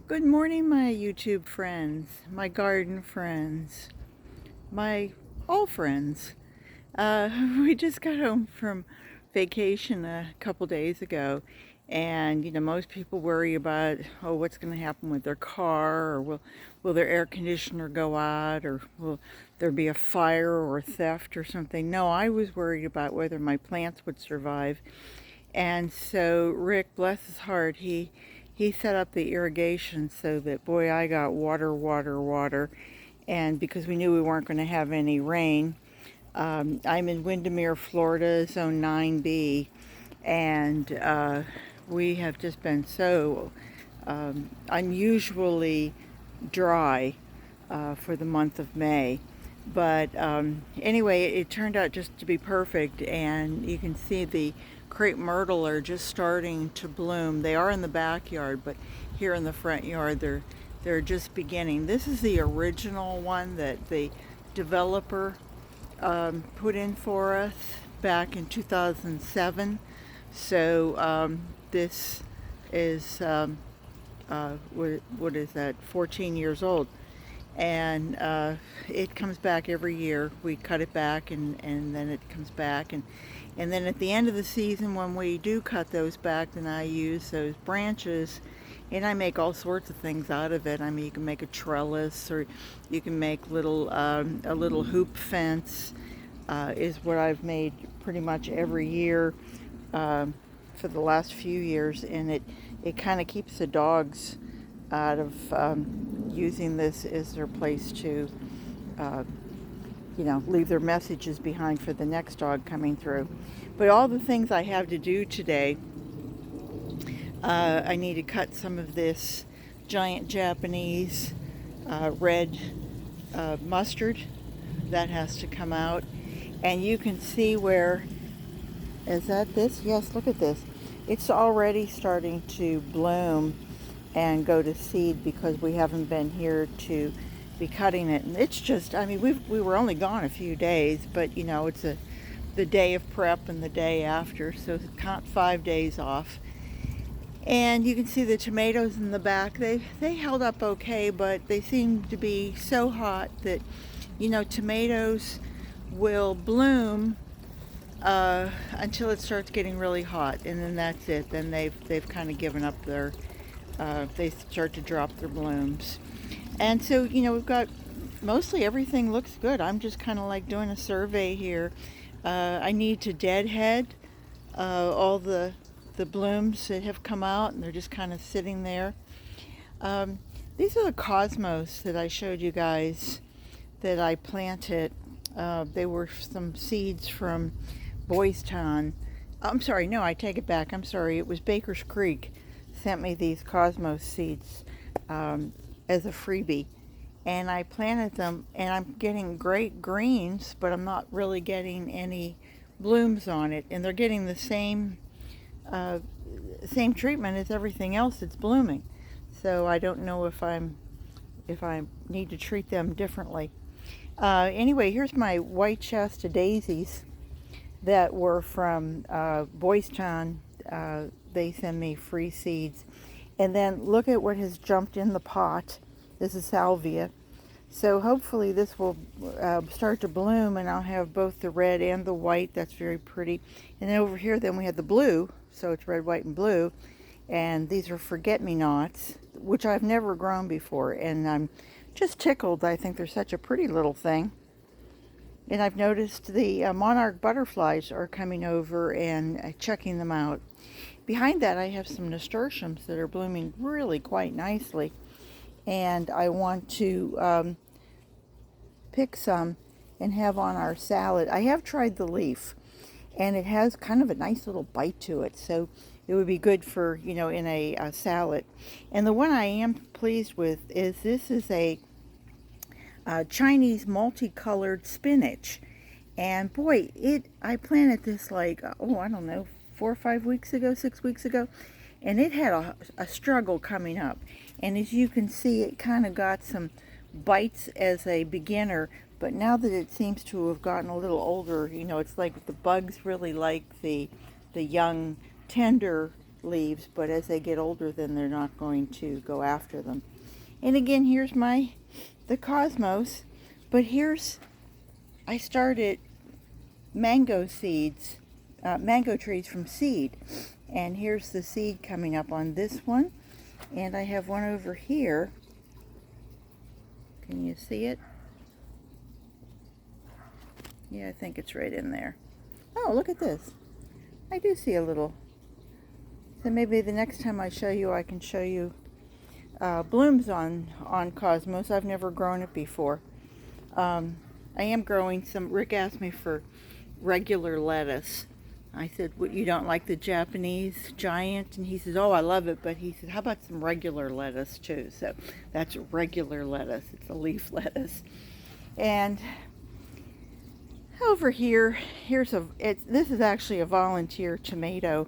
Good morning, my YouTube friends, my garden friends, my all friends. We just got home from vacation a couple days ago, and most people worry about, oh, what's going to happen with their car, or will their air conditioner go out, or will there be a fire or theft or something. No, I was worried about whether my plants would survive. And so Rick, bless his heart, he set up the irrigation so that, boy, I got water, water, water. And because we knew we weren't going to have any rain, I'm in Windermere, Florida, Zone 9B, and we have just been so unusually dry for the month of May. But anyway, it turned out just to be perfect, and you can see the crepe myrtle are just starting to bloom. They are in the backyard, but here in the front yard, they're just beginning. This is the original one that the developer put in for us back in 2007. So this is what is that? 14 years old, and it comes back every year. We cut it back, and then it comes back, and then at the end of the season, when we do cut those back, then I use those branches, and I make all sorts of things out of it. I mean, you can make a trellis, or you can make a little hoop fence. Is what I've made pretty much every year for the last few years, and it kind of keeps the dogs out of using this as their place to, uh, leave their messages behind for the next dog coming through. But all the things I have to do today, I need to cut some of this giant Japanese red mustard. That has to come out. And you can see where, is that this? Yes, look at this. It's already starting to bloom and go to seed because we haven't been here to be cutting it. And it's just, I mean, we were only gone a few days, but it's the day of prep and the day after, so count 5 days off. And you can see the tomatoes in the back. They held up okay, but they seem to be so hot that tomatoes will bloom until it starts getting really hot, and then that's it. Then they've kind of given up their. They start to drop their blooms, and so we've got mostly everything looks good. I'm just kind of like doing a survey here. I need to deadhead all the blooms that have come out, and they're just kind of sitting there. These are the cosmos that I showed you guys that I planted. They were some seeds from Boys Town. I'm sorry, no, I take it back. I'm sorry. It was Baker's Creek sent me these cosmos seeds as a freebie. And I planted them, and I'm getting great greens, but I'm not really getting any blooms on it. And they're getting the same treatment as everything else that's blooming. So I don't know if I need to treat them differently. Anyway, here's my white Shasta daisies that were from Boys Town. They send me free seeds. And then look at what has jumped in the pot. This is salvia. So hopefully this will start to bloom, and I'll have both the red and the white. That's very pretty. And then over here, then we have the blue. So it's red, white, and blue. And these are forget-me-nots, which I've never grown before. And I'm just tickled. I think they're such a pretty little thing. And I've noticed the monarch butterflies are coming over and checking them out. Behind that, I have some nasturtiums that are blooming really quite nicely. And I want to pick some and have on our salad. I have tried the leaf, and it has kind of a nice little bite to it. So it would be good for, in a salad. And the one I am pleased with is this is a Chinese multicolored spinach. And boy, I planted this like, oh, I don't know, 4 or 5 weeks ago, 6 weeks ago. And it had a struggle coming up. And as you can see, it kind of got some bites as a beginner. But now that it seems to have gotten a little older, it's like the bugs really like the young, tender leaves, but as they get older, then they're not going to go after them. And again, here's the cosmos, but I started mango seeds, mango trees from seed. And here's the seed coming up on this one. And I have one over here. Can you see it? Yeah, I think it's right in there. Oh, look at this. I do see a little. So maybe the next time I show you, I can show you blooms on Cosmos. I've never grown it before. I am growing some. Rick asked me for regular lettuce. I said, "What, you don't like the Japanese giant?" And he says, "Oh, I love it." But he said, "How about some regular lettuce too?" So that's regular lettuce. It's a leaf lettuce. And over here, this is actually a volunteer tomato,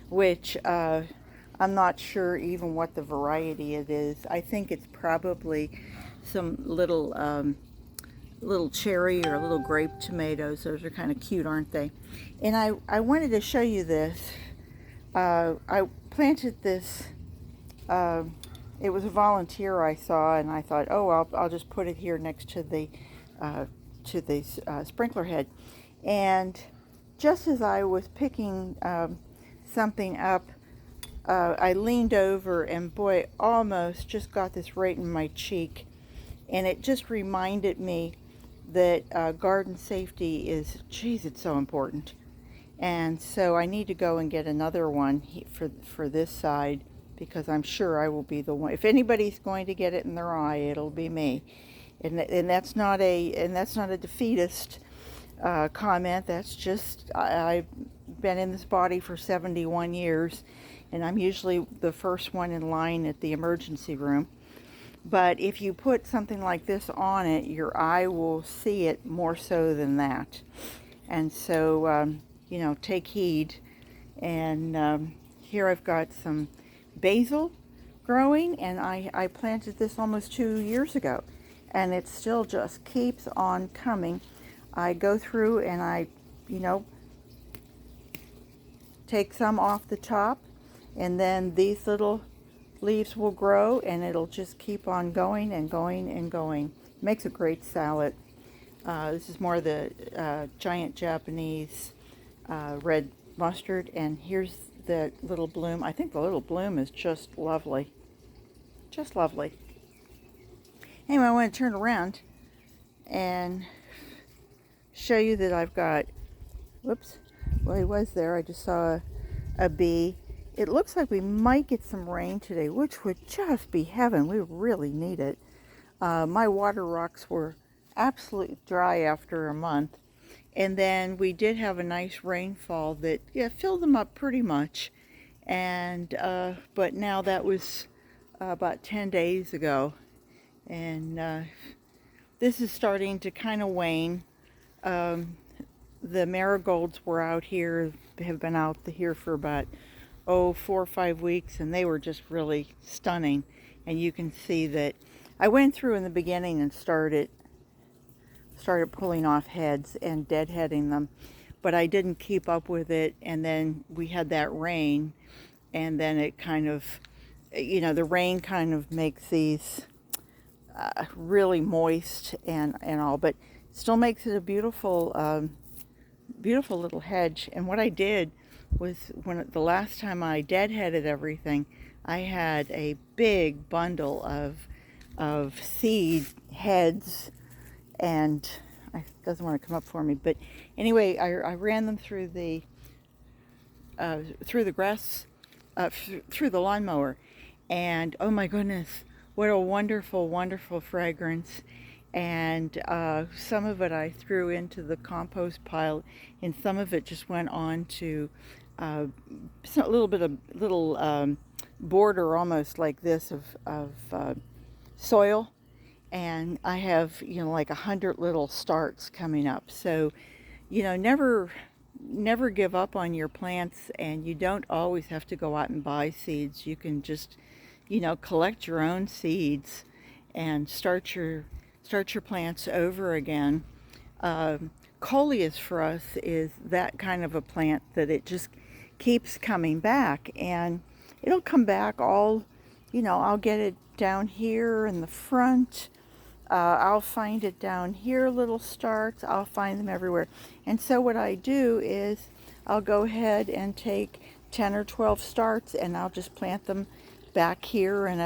which I'm not sure even what the variety it is. I think it's probably some little cherry or little grape tomatoes. Those are kind of cute, aren't they? And I wanted to show you this. I planted this. It was a volunteer I saw, and I thought, oh, I'll just put it here next to the sprinkler head. And just as I was picking something up, I leaned over, and boy, almost just got this right in my cheek. And it just reminded me that garden safety is, geez, it's so important. And so I need to go and get another one for this side, because I'm sure I will be the one. If anybody's going to get it in their eye, it'll be me. And that's not a defeatist comment. That's just, I've been in this body for 71 years, and I'm usually the first one in line at the emergency room. But if you put something like this on it, your eye will see it more so than that. And so, take heed. And here I've got some basil growing, and I planted this almost 2 years ago. And it still just keeps on coming. I go through and I, take some off the top, and then these little leaves will grow, and it'll just keep on going and going and going. Makes a great salad. This is more the giant Japanese red mustard, and here's the little bloom. I think the little bloom is just lovely. Just lovely. Anyway, I want to turn around and show you that I've got, whoops, well, he was there. I just saw a bee. It looks like we might get some rain today, which would just be heaven. We really need it. My water rocks were absolutely dry after a month. And then we did have a nice rainfall that, filled them up pretty much. And, but now that was about 10 days ago. And this is starting to kind of wane. The marigolds were out here, have been out here for about 4 or 5 weeks, and they were just really stunning. And you can see that I went through in the beginning and started pulling off heads and deadheading them, but I didn't keep up with it. And then we had that rain, and then it kind of, the rain kind of makes these really moist and all, but still makes it a beautiful beautiful little hedge. And what I did was, the last time I deadheaded everything, I had a big bundle of seed heads, and it doesn't want to come up for me, but anyway, I ran them through the grass, through the lawnmower, and oh my goodness, what a wonderful, wonderful fragrance. And some of it I threw into the compost pile, and some of it just went on to a little border almost like this of soil. And I have, like 100 little starts coming up. So, never give up on your plants, and you don't always have to go out and buy seeds. You can just, collect your own seeds and start your plants over again. Coleus for us is that kind of a plant that it just keeps coming back, and it'll come back all, I'll get it down here in the front. I'll find it down here, little starts. I'll find them everywhere. And so what I do is I'll go ahead and take 10 or 12 starts, and I'll just plant them back here in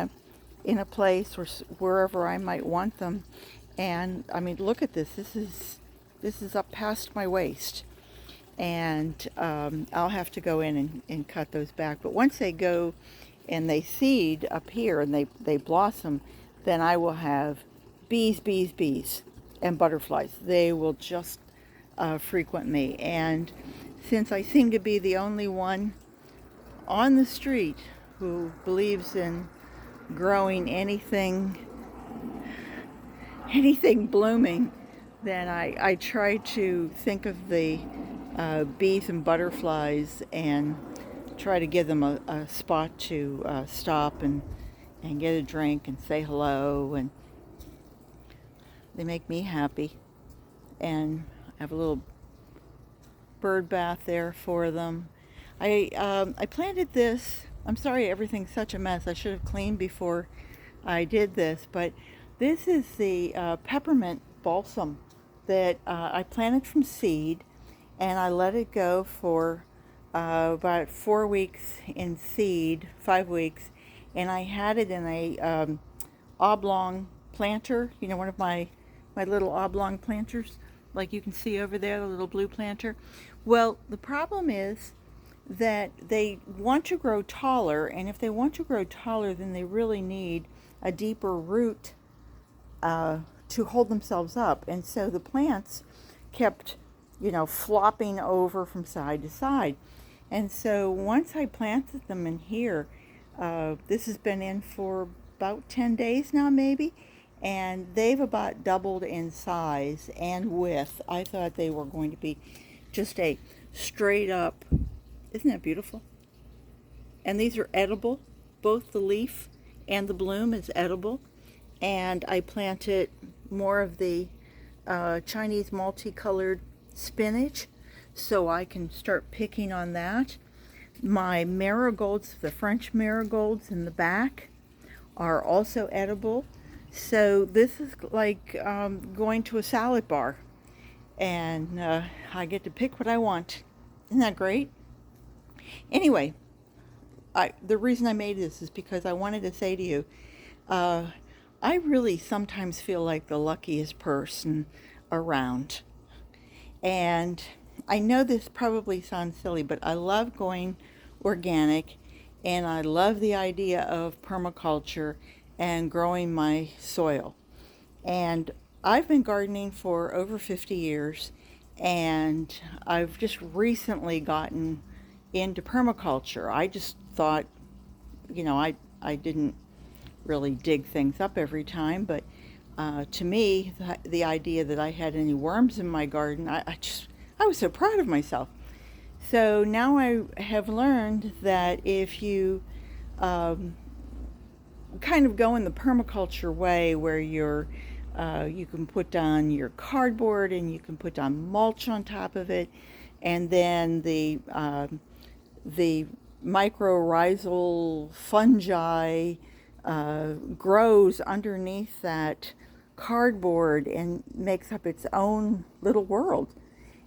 a place wherever I might want them. And I mean, look at this. This is up past my waist, and I'll have to go in and cut those back. But once they go and they seed up here and they blossom, then I will have bees, bees, bees, and butterflies. They will just frequent me. And since I seem to be the only one on the street who believes in growing anything blooming, then I try to think of the bees and butterflies and try to give them a spot to stop and get a drink and say hello, and they make me happy. And I have a little bird bath there for them. I planted this. I'm sorry everything's such a mess. I should have cleaned before I did this, but this is the peppermint balsam that I planted from seed, and I let it go for about 4 weeks in seed, 5 weeks, and I had it in a oblong planter, one of my little oblong planters, like you can see over there, the little blue planter. Well, the problem is that they want to grow taller, and if they want to grow taller, then they really need a deeper root to hold themselves up. And so the plants kept, flopping over from side to side. And so once I planted them in here, this has been in for about 10 days now, maybe, and they've about doubled in size and width. I thought they were going to be just a straight up, isn't that beautiful? And these are edible. Both the leaf and the bloom is edible. And I planted more of the Chinese multicolored spinach, so I can start picking on that. My marigolds, the French marigolds in the back, are also edible. So this is like going to a salad bar, and I get to pick what I want. Isn't that great? Anyway, the reason I made this is because I wanted to say to you, I really sometimes feel like the luckiest person around. And I know this probably sounds silly, but I love going organic, and I love the idea of permaculture and growing my soil. And I've been gardening for over 50 years, and I've just recently gotten into permaculture. I just thought, I didn't really dig things up every time, but to me, the idea that I had any worms in my garden, I was so proud of myself. So now I have learned that if you kind of go in the permaculture way, where you can put down your cardboard and you can put down mulch on top of it, and then the mycorrhizal fungi grows underneath that cardboard and makes up its own little world.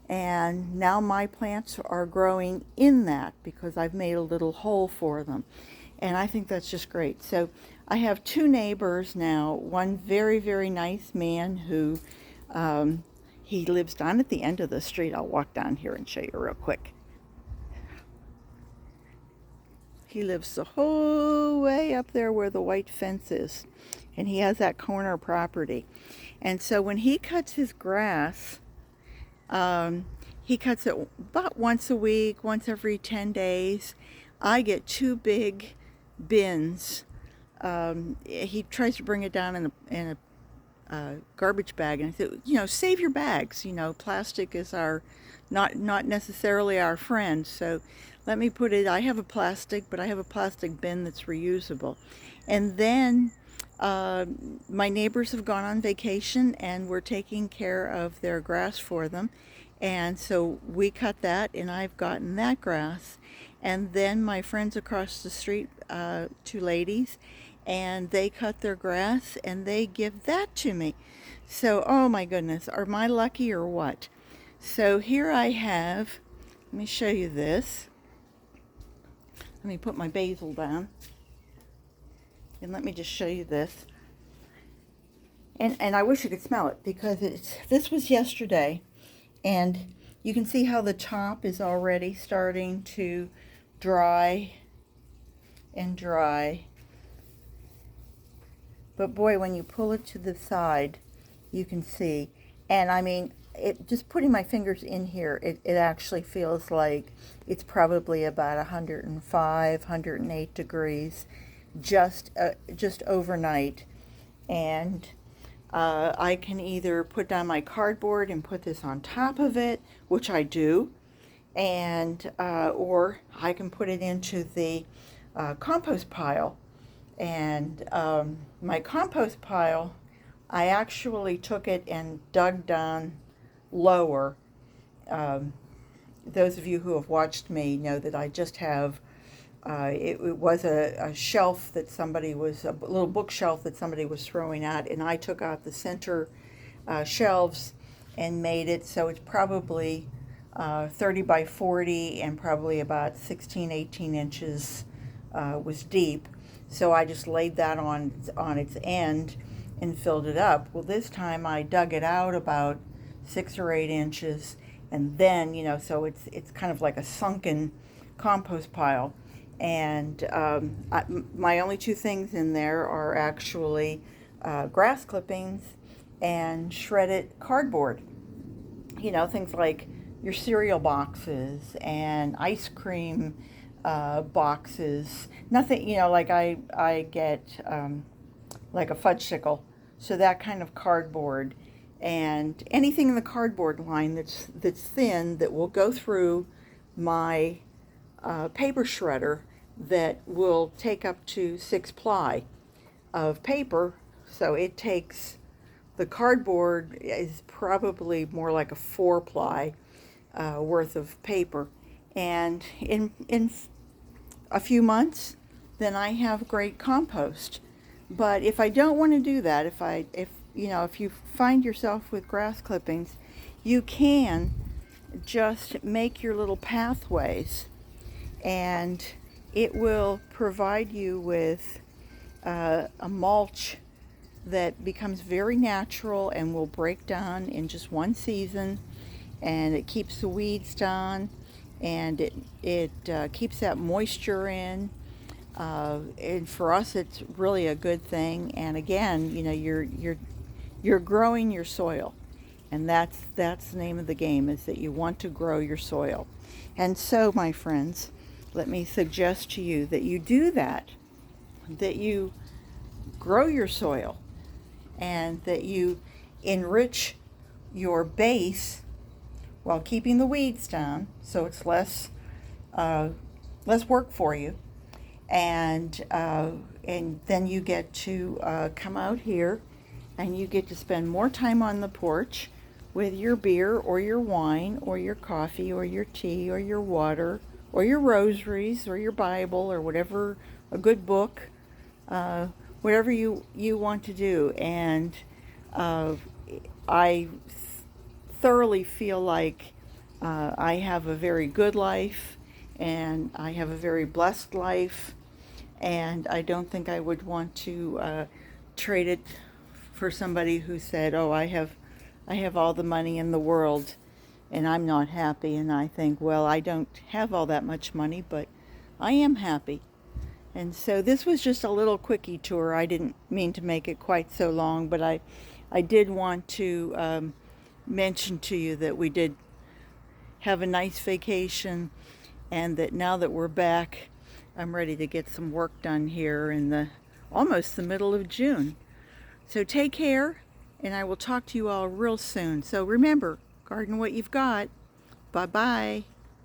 And now my plants are growing in that because I've made a little hole for them. And I think that's just great. So I have two neighbors now. One very, very nice man who, he lives down at the end of the street. I'll walk down here and show you real quick. He lives the whole way up there where the white fence is. And he has that corner property. And so when he cuts his grass, he cuts it about once a week, once every 10 days. I get two big bins. He tries to bring it down in a garbage bag, and I said, save your bags. Plastic is not necessarily our friend. So let me put it. I have a plastic, but I have a plastic bin that's reusable. And then my neighbors have gone on vacation, and we're taking care of their grass for them. And so we cut that, and I've gotten that grass. And then my friends across the street, two ladies, and they cut their grass and they give that to me. So, oh my goodness, am I lucky or what? So here I have, let me show you this. Let me put my basil down. And let me just show you this. And I wish you could smell it because this was yesterday. And you can see how the top is already starting to dry and dry. But boy, when you pull it to the side, you can see. And I mean, just putting my fingers in here, it actually feels like it's probably about 105, 108 degrees just overnight. And I can either put down my cardboard and put this on top of it, which I do, and or I can put it into the compost pile. And my compost pile, I actually took it and dug down lower. Those of you who have watched me know that I just have it was a shelf that somebody was, a little bookshelf that somebody was throwing out, and I took out the center shelves and made it so it's probably 30 by 40 and probably about 16, 18 inches was deep. So I just laid that on its end and filled it up. Well, this time I dug it out about 6 or 8 inches, and then, so it's kind of like a sunken compost pile. And my only two things in there are actually grass clippings and shredded cardboard. Things like your cereal boxes and ice cream boxes. Nothing, like I get like a fudgesicle, so that kind of cardboard, and anything in the cardboard line that's thin that will go through my paper shredder that will take up to 6 ply of paper. So it takes, the cardboard is probably more like a 4 ply worth of paper. And in a few months, then I have great compost. But if I don't want to do that, if you find yourself with grass clippings, you can just make your little pathways, and it will provide you with a mulch that becomes very natural and will break down in just one season, and it keeps the weeds down, and it keeps that moisture in. And for us, it's really a good thing. And again, you're growing your soil, and that's the name of the game, is that you want to grow your soil. And so, my friends, let me suggest to you that you do that you grow your soil, and that you enrich your base while keeping the weeds down, so it's less work for you. And then you get to come out here, and you get to spend more time on the porch with your beer or your wine or your coffee or your tea or your water or your rosaries or your Bible or whatever, a good book, whatever you want to do. And I thoroughly feel like I have a very good life, and I have a very blessed life, and I don't think I would want to trade it for somebody who said, oh, I have all the money in the world and I'm not happy. And I think, well, I don't have all that much money, but I am happy. And so this was just a little quickie tour. I didn't mean to make it quite so long, but I did want to mention to you that we did have a nice vacation, and that now that we're back, I'm ready to get some work done here in almost the middle of June. So take care, and I will talk to you all real soon. So remember, garden what you've got. Bye-bye.